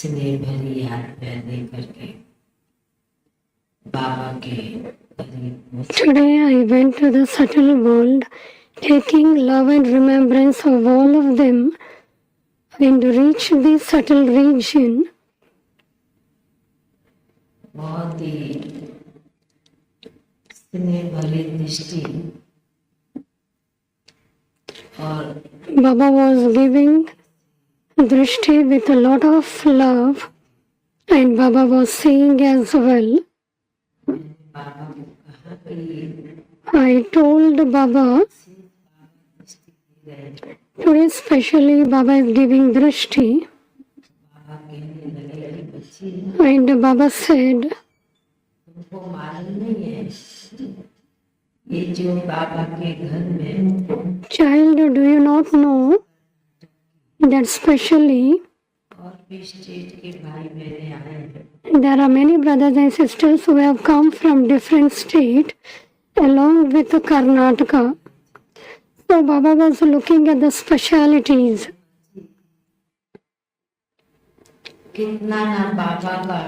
स्नेह भरी याद पैदा करके बाबा के करीब। Today I went to the subtle world, taking love and remembrance of all of them, and reached the subtle region. बहुत ही स्नेह भरी दृष्टि और Baba was giving drishti with a lot of love, and Baba was saying as well. बाबा को कहा कि I told Baba, today especially Baba is giving drishti, बाबा कहने लगे कि बच्ची and Baba said, तुमको मालूम नहीं है ये जो बाबा के घर में child, do you not know that specially और भी स्टेट के भाई बहने आए हैं, there are many brothers and sisters who have come from different states along with Karnataka. So Baba was looking at the specialities. कितना ना बाबा का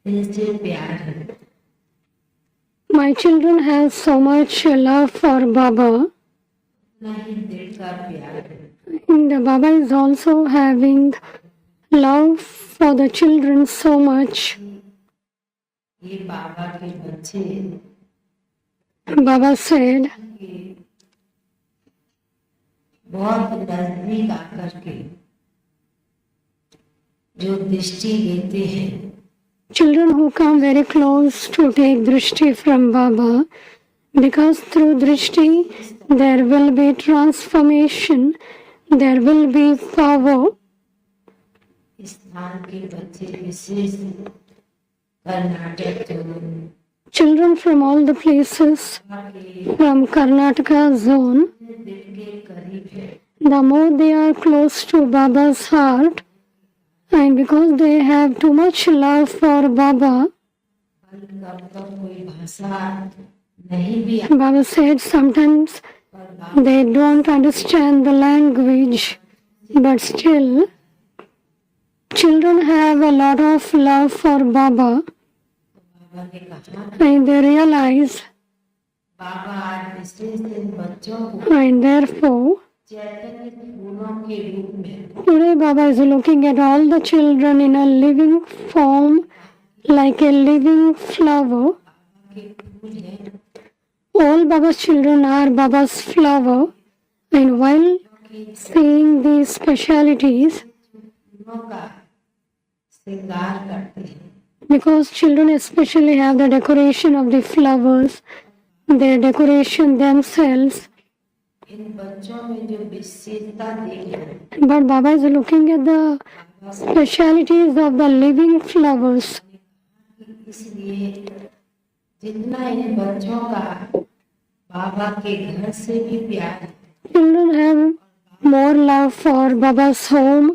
इनसे प्यार है। My children have so much love for Baba, उतना ही दिल का प्यार है। and Baba is also having love for the children so much. ये बाबा के बच्चे Baba said, बहुत नजदीक आकर के जो दृष्टि देते हैं, children who come very close to take drishti from Baba, because through drishti there will be transformation, there will be power. इस स्थान के बच्चे विशेष Karnataka Children from all the places के from Karnataka zone, दिल के करीब है, the more they are close to Baba's heart, and because they have too much love for Baba, कब तो कोई भाषा नहीं भी Baba said sometimes पर they don't understand the language, but still children have a lot of love for Baba, बाबा ने कहा and they realize, बाबा आज विशेष इन बच्चों को and therefore चैतन्य फूलों के रूप में today Baba is looking at all the children in a living form, like a living flower. के फूल हैं, All Baba's children are Baba's flower, and while seeing these specialities, फूलों का श्रृंगार करते हैं। because children especially have the decoration of the flowers, their decoration themselves, इन बच्चों में जो विशेषता देख रहे but Baba is looking at the specialities of the living flowers. इसलिए जितना इन बच्चों का बाबा के घर से भी प्यार है, Children have more love for Baba's home,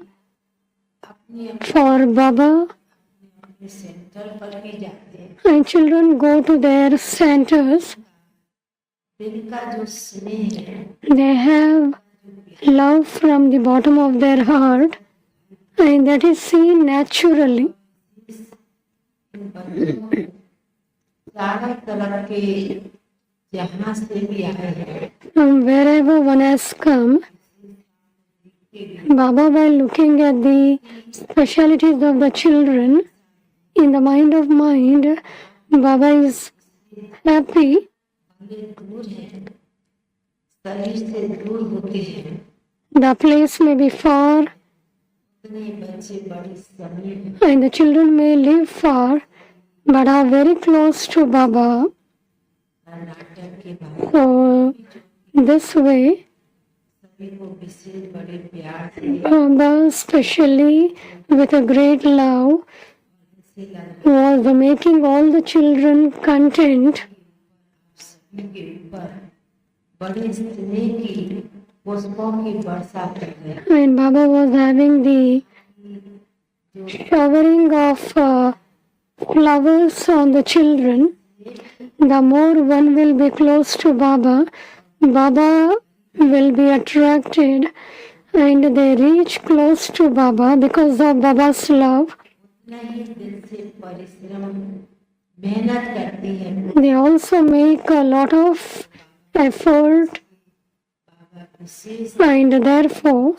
अपने for Baba, अपने सेंटर पर भी जाते हैं। and children go to their centers. दिल का जो स्नेह है, They have love from the bottom of their heart, and that is seen naturally. इन बच्चों को चारों तरफ के जहाँ से भी आए हैं, From wherever one has come, Baba, while looking at the specialities of the children, in the mind of mind, Baba is happy. भले दूर हैं, शरीर से दूर होते हैं, The place may be far, इतने बच्चे बड़े समीप and the children may live far, but are very close to Baba. Karnataka के भाई So, this way, सभी को विशेष बड़े प्यार से Baba, especially with a great love, ऐसे लगता was making all the children content, सभी के ऊपर बड़े स्नेह की पुष्पों की वर्षा कर रहे हैं। and Baba was having the showering of flowers on the children. The more one will be close to Baba, Baba will be attracted, and they reach close to Baba because of Baba's love. उतना ही दिल से परिश्रम मेहनत करती है They also make a lot of effort, Baba wishes and therefore,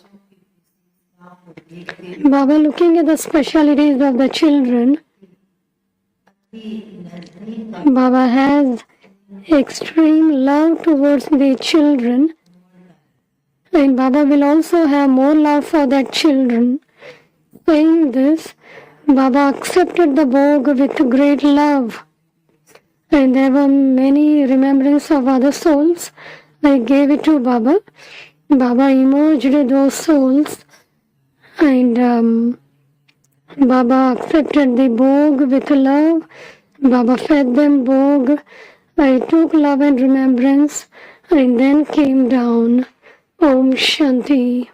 गाँव को देखते Baba, looking at the specialities of the children, अति नजदीक Baba has extreme love towards the children, and Baba will also have more love for their children. Saying this, Baba accepted the bhog with great love, and there were many remembrances of other souls. I gave it to Baba. Baba emerged those souls, and Baba accepted the bhog with love. Baba fed them bhog. I took love and remembrance, and then came down. Om Shanti.